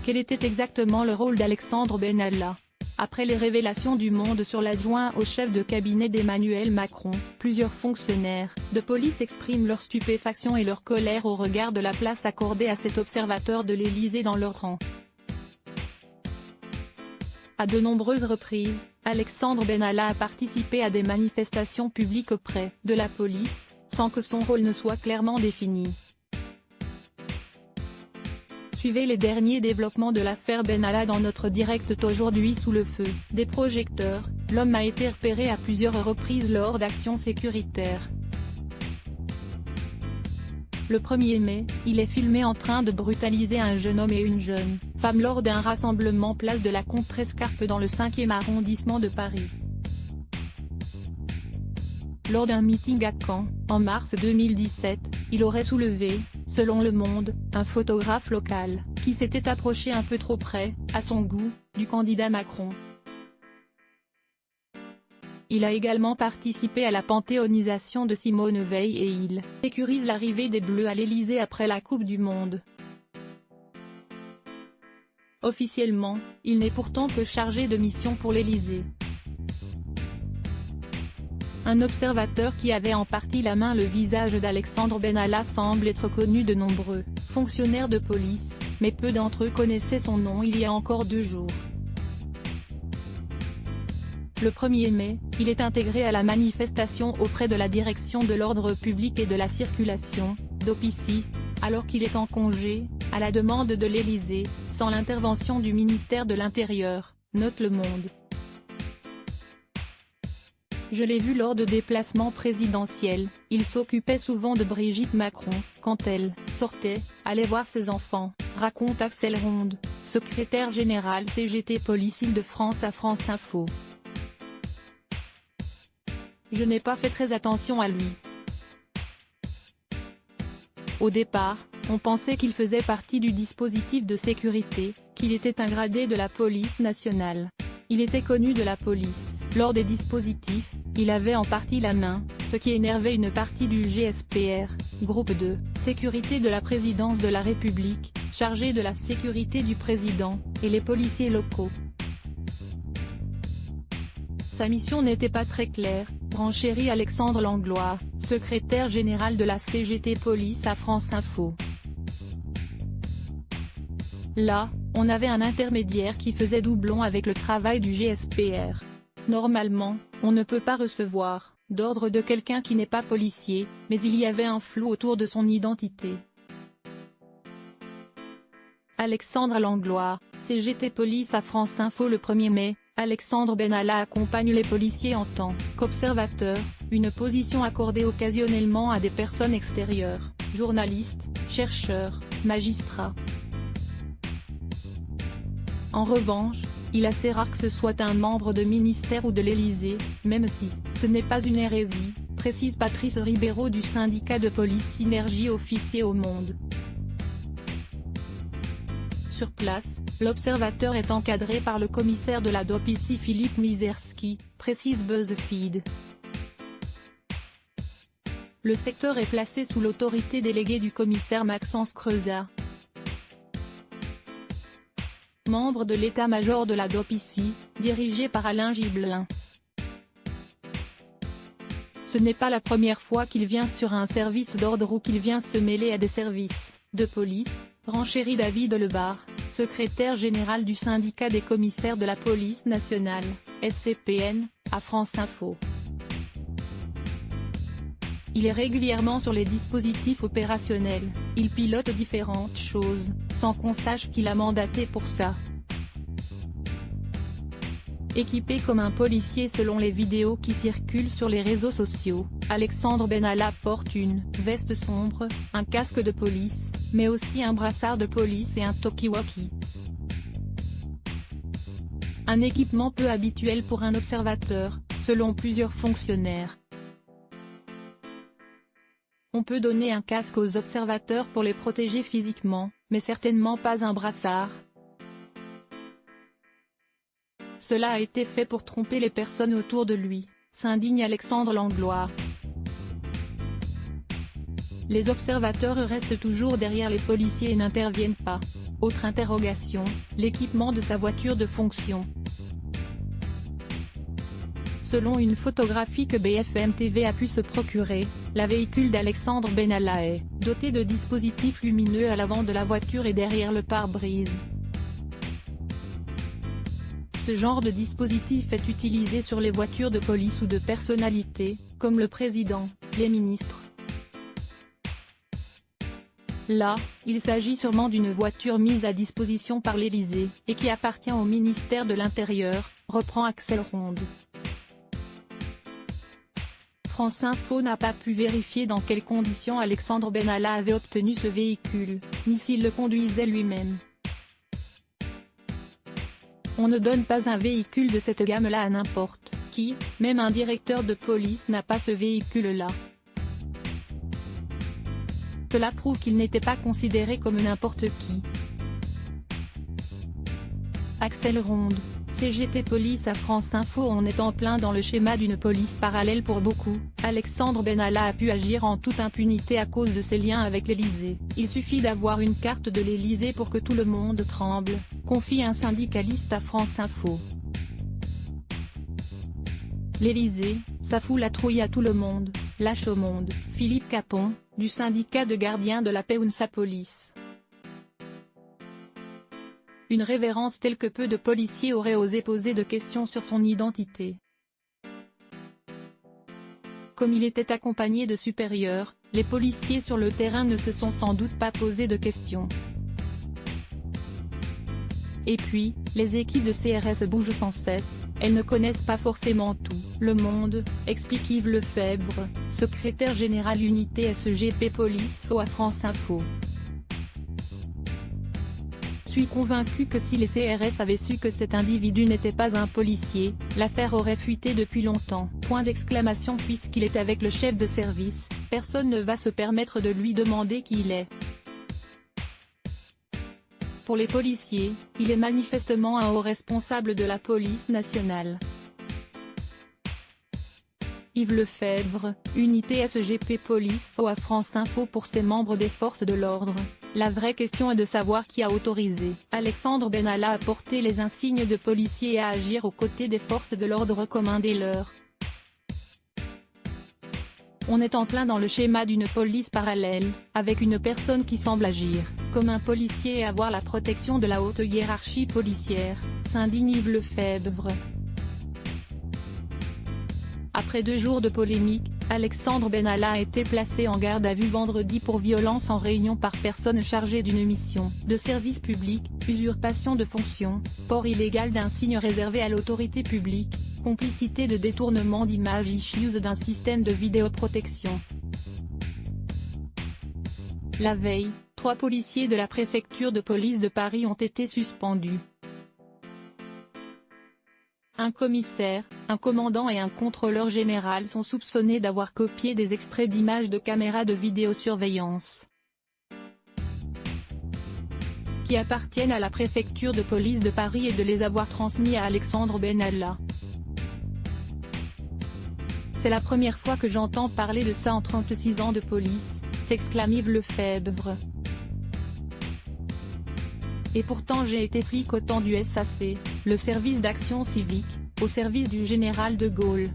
Quel était exactement le rôle d'Alexandre Benalla? Après les révélations du Monde sur l'adjoint au chef de cabinet d'Emmanuel Macron, plusieurs fonctionnaires de police expriment leur stupéfaction et leur colère au regard de la place accordée à cet observateur de l'Élysée dans leur rang. À de nombreuses reprises, Alexandre Benalla a participé à des manifestations publiques auprès de la police, sans que son rôle ne soit clairement défini. Suivez les derniers développements de l'affaire Benalla dans notre direct. Aujourd'hui sous le feu des projecteurs, l'homme a été repéré à plusieurs reprises lors d'actions sécuritaires. Le 1er mai, il est filmé en train de brutaliser un jeune homme et une jeune femme lors d'un rassemblement place de la Contrescarpe dans le 5e arrondissement de Paris. Lors d'un meeting à Caen, en mars 2017, il aurait soulevé, selon Le Monde, un photographe local, qui s'était approché un peu trop près, à son goût, du candidat Macron. Il a également participé à la panthéonisation de Simone Veil et il sécurise l'arrivée des Bleus à l'Élysée après la Coupe du Monde. Officiellement, il n'est pourtant que chargé de mission pour l'Élysée. Un observateur qui avait en partie la main le visage d'Alexandre Benalla semble être connu de nombreux fonctionnaires de police, mais peu d'entre eux connaissaient son nom il y a encore 2 jours. Le 1er mai, il est intégré à la manifestation auprès de la Direction de l'ordre public et de la circulation, d'OPICI, alors qu'il est en congé, à la demande de l'Élysée, sans l'intervention du ministère de l'Intérieur, note Le Monde. Je l'ai vu lors de déplacements présidentiels, il s'occupait souvent de Brigitte Macron, quand elle sortait, allait voir ses enfants, raconte Axel Ronde, secrétaire général CGT Police Île-de-France à France Info. Je n'ai pas fait très attention à lui. Au départ, on pensait qu'il faisait partie du dispositif de sécurité, qu'il était un gradé de la police nationale. Il était connu de la police. Lors des dispositifs, il avait en partie la main, ce qui énervait une partie du GSPR, groupe de sécurité de la présidence de la République, chargé de la sécurité du président, et les policiers locaux. Sa mission n'était pas très claire, renchérit Alexandre Langlois, secrétaire général de la CGT Police à France Info. Là, on avait un intermédiaire qui faisait doublon avec le travail du GSPR. Normalement, on ne peut pas recevoir d'ordre de quelqu'un qui n'est pas policier, mais il y avait un flou autour de son identité. Alexandre Langlois, CGT Police à France Info le 1er mai, Alexandre Benalla accompagne les policiers en tant qu'observateur, une position accordée occasionnellement à des personnes extérieures, journalistes, chercheurs, magistrats. En revanche, il est assez rare que ce soit un membre de ministère ou de l'Élysée, même si ce n'est pas une hérésie, précise Patrice Ribeiro du syndicat de police Synergie officier au Monde. Sur place, l'observateur est encadré par le commissaire de la DOPICI Philippe Mizerski, précise BuzzFeed. Le secteur est placé sous l'autorité déléguée du commissaire Maxence Creusa, membre de l'état-major de la DOPICI, dirigé par Alain Gibelin. Ce n'est pas la première fois qu'il vient sur un service d'ordre ou qu'il vient se mêler à des services de police, renchérit David Lebar, secrétaire général du syndicat des commissaires de la police nationale, SCPN, à France Info. Il est régulièrement sur les dispositifs opérationnels, il pilote différentes choses, sans qu'on sache qui l'a mandaté pour ça. Équipé comme un policier selon les vidéos qui circulent sur les réseaux sociaux, Alexandre Benalla porte une veste sombre, un casque de police, mais aussi un brassard de police et un talkie-walkie. Un équipement peu habituel pour un observateur, selon plusieurs fonctionnaires. On peut donner un casque aux observateurs pour les protéger physiquement, mais certainement pas un brassard. Cela a été fait pour tromper les personnes autour de lui, s'indigne Alexandre Langlois. Les observateurs restent toujours derrière les policiers et n'interviennent pas. Autre interrogation, l'équipement de sa voiture de fonction. Selon une photographie que BFM TV a pu se procurer, la véhicule d'Alexandre Benalla est doté de dispositifs lumineux à l'avant de la voiture et derrière le pare-brise. Ce genre de dispositif est utilisé sur les voitures de police ou de personnalités, comme le président, les ministres. Là, il s'agit sûrement d'une voiture mise à disposition par l'Élysée, et qui appartient au ministère de l'Intérieur, reprend Axel Ronde. France Info n'a pas pu vérifier dans quelles conditions Alexandre Benalla avait obtenu ce véhicule, ni s'il le conduisait lui-même. On ne donne pas un véhicule de cette gamme-là à n'importe qui, même un directeur de police n'a pas ce véhicule-là. Cela prouve qu'il n'était pas considéré comme n'importe qui. Axel Ronde, CGT Police à France Info. On est en plein dans le schéma d'une police parallèle pour beaucoup. Alexandre Benalla a pu agir en toute impunité à cause de ses liens avec l'Élysée. Il suffit d'avoir une carte de l'Élysée pour que tout le monde tremble, confie un syndicaliste à France Info. L'Élysée, ça fout la trouille à tout le monde, lâche au monde. Philippe Capon, du syndicat de gardiens de la paix UNSA Police. Une révérence telle que peu de policiers auraient osé poser de questions sur son identité. Comme il était accompagné de supérieurs, les policiers sur le terrain ne se sont sans doute pas posé de questions. Et puis, les équipes de CRS bougent sans cesse, elles ne connaissent pas forcément tout. Le Monde, explique Yves Lefebvre, secrétaire général unité SGP Police à France Info. Je suis convaincu que si les CRS avaient su que cet individu n'était pas un policier, l'affaire aurait fuité depuis longtemps. Point d'exclamation. Puisqu'il est avec le chef de service, personne ne va se permettre de lui demander qui il est. Pour les policiers, il est manifestement un haut responsable de la police nationale. Yves Lefebvre, unité SGP Police à France Info. Pour ses membres des forces de l'ordre, la vraie question est de savoir qui a autorisé Alexandre Benalla à porter les insignes de policier et à agir aux côtés des forces de l'ordre comme un des leurs. On est en plein dans le schéma d'une police parallèle, avec une personne qui semble agir comme un policier et avoir la protection de la haute hiérarchie policière, s'indigne Yves Lefebvre. Après 2 jours de polémique, Alexandre Benalla a été placé en garde à vue vendredi pour violence en réunion par personne chargée d'une mission de service public, usurpation de fonction, port illégal d'un signe réservé à l'autorité publique, complicité de détournement d'image issues d'un système de vidéoprotection. La veille, 3 policiers de la préfecture de police de Paris ont été suspendus. Un commissaire, un commandant et un contrôleur général sont soupçonnés d'avoir copié des extraits d'images de caméras de vidéosurveillance qui appartiennent à la préfecture de police de Paris et de les avoir transmis à Alexandre Benalla. C'est la première fois que j'entends parler de ça en 36 ans de police, s'exclame Yves Lefebvre. Et pourtant j'ai été flic au temps du SAC, le service d'action civique, au service du général de Gaulle.